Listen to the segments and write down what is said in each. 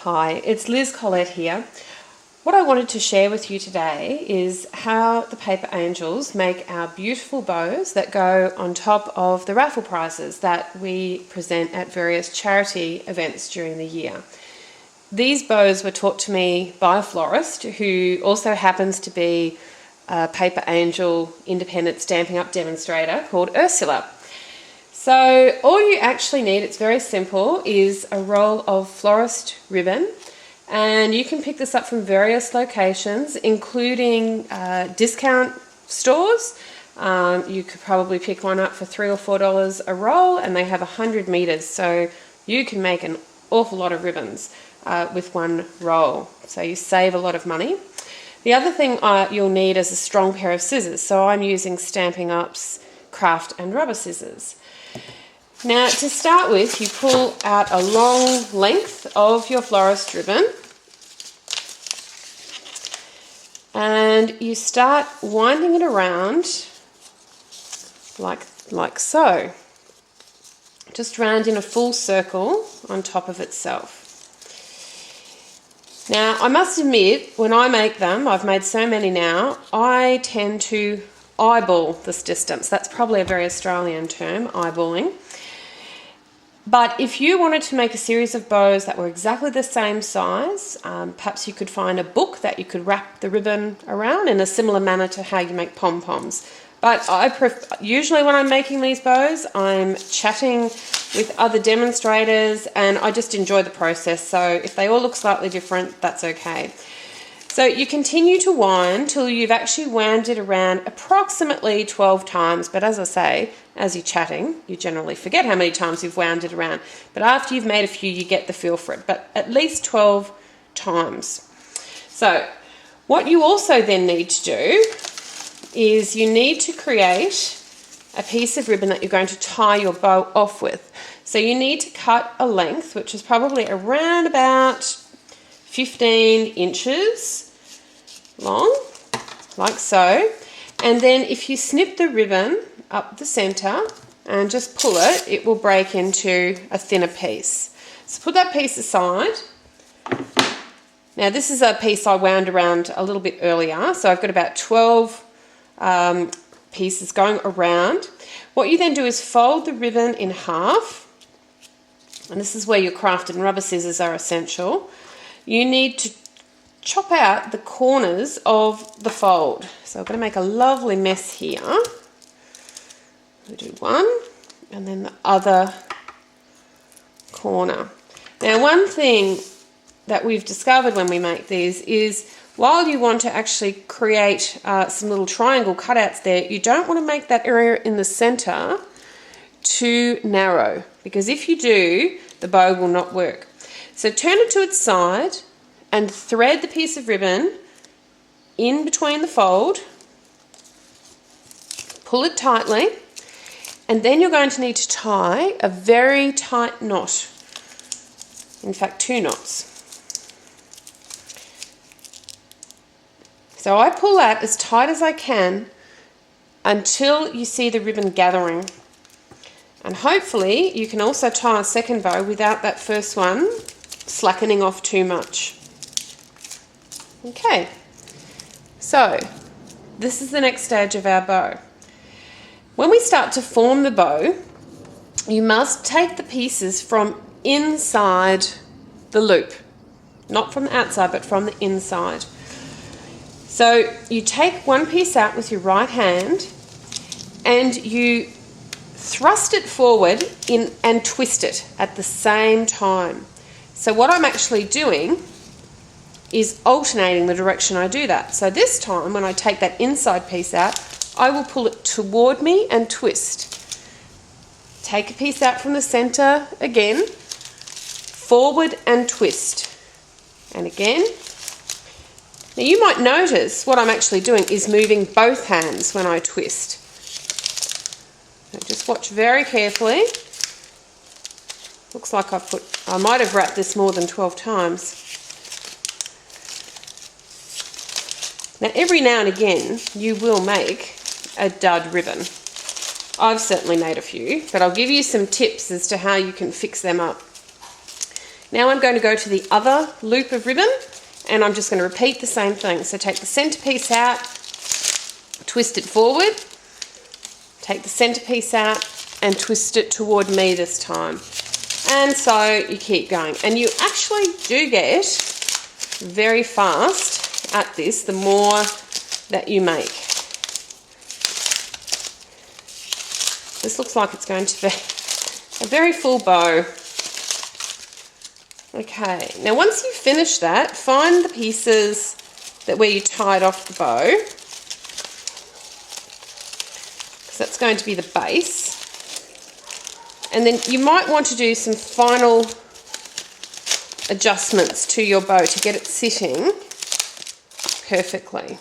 Hi, it's Liz Collette here. What I wanted to share with you today is how the paper angels make our beautiful bows that go on top of the raffle prizes that we present at various charity events during the year. These bows were taught to me by a florist who also happens to be a paper angel independent Stampin' Up demonstrator called Ursula. So all you actually need, it's very simple, is a roll of florist ribbon, and you can pick this up from various locations including discount stores. You could probably pick one up for $3 or $4 a roll, and they have 100 meters, so you can make an awful lot of ribbons with one roll, so you save a lot of money. The other thing you'll need is a strong pair of scissors, so I'm using Stampin' Up's craft and rubber scissors. Now, to start with, you pull out a long length of your florist ribbon and you start winding it around like so, just round in a full circle on top of itself. Now, I must admit, when I make them, I've made so many now, I tend to eyeball this distance. That's probably a very Australian term, eyeballing. But if you wanted to make a series of bows that were exactly the same size, perhaps you could find a book that you could wrap the ribbon around in a similar manner to how you make pom-poms. But usually when I'm making these bows, I'm chatting with other demonstrators and I just enjoy the process. So if they all look slightly different, that's okay. So you continue to wind till you've actually wound it around approximately 12 times. But as I say, as you're chatting, you generally forget how many times you've wound it around. But after you've made a few, you get the feel for it. But at least 12 times. So what you also then need to do is you need to create a piece of ribbon that you're going to tie your bow off with. So you need to cut a length, which is probably around about 15 inches long, like so. And then if you snip the ribbon up the center and just pull it, it will break into a thinner piece. So put that piece aside. Now this is a piece I wound around a little bit earlier, so I've got about 12 pieces going around. What you then do is fold the ribbon in half, and this is where your craft and rubber scissors are essential. You need to chop out the corners of the fold. So I'm going to make a lovely mess here. We'll do one and then the other corner. Now, one thing that we've discovered when we make these is while you want to actually create some little triangle cutouts there, you don't want to make that area in the center too narrow, because if you do, the bow will not work. So turn it to its side and thread the piece of ribbon in between the fold. Pull it tightly, and then you're going to need to tie a very tight knot. In fact, 2 knots. So I pull that as tight as I can until you see the ribbon gathering. And hopefully you can also tie a second bow without that first one slackening off too much. Okay, so this is the next stage of our bow. When we start to form the bow, you must take the pieces from inside the loop, not from the outside, but from the inside. So you take one piece out with your right hand and you thrust it forward in and twist it at the same time. So what I'm actually doing is alternating the direction I do that. So this time when I take that inside piece out, I will pull it toward me and twist. Take a piece out from the center again, forward and twist. And again. Now you might notice what I'm actually doing is moving both hands when I twist. So just watch very carefully. Looks like I might have wrapped this more than 12 times. Now every now and again you will make a dud ribbon. I've certainly made a few, but I'll give you some tips as to how you can fix them up. Now I'm going to go to the other loop of ribbon, and I'm just going to repeat the same thing. So take the centerpiece out, twist it forward, take the centerpiece out and twist it toward me this time. And so you keep going. And you actually do get very fast at this the more that you make. This looks like it's going to be a very full bow. Okay, now once you finish that, find the pieces where you tied off the bow, because that's going to be the base. And then you might want to do some final adjustments to your bow to get it sitting perfectly.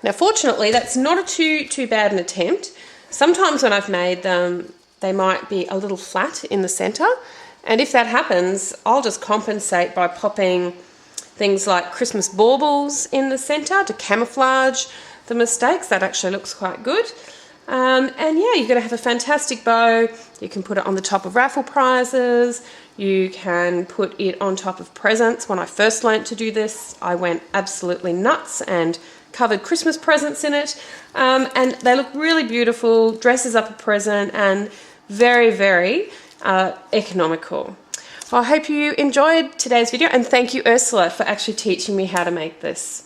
Now fortunately that's not too bad an attempt. Sometimes when I've made them they might be a little flat in the centre, and if that happens I'll just compensate by popping things like Christmas baubles in the centre to camouflage the mistakes. That actually looks quite good. And yeah, you're going to have a fantastic bow. You can put it on the top of raffle prizes. You can put it on top of presents. When I first learnt to do this, I went absolutely nuts and covered Christmas presents in it. And they look really beautiful, dresses up a present, and very, very economical. I hope you enjoyed today's video, and thank you, Ursula, for actually teaching me how to make this.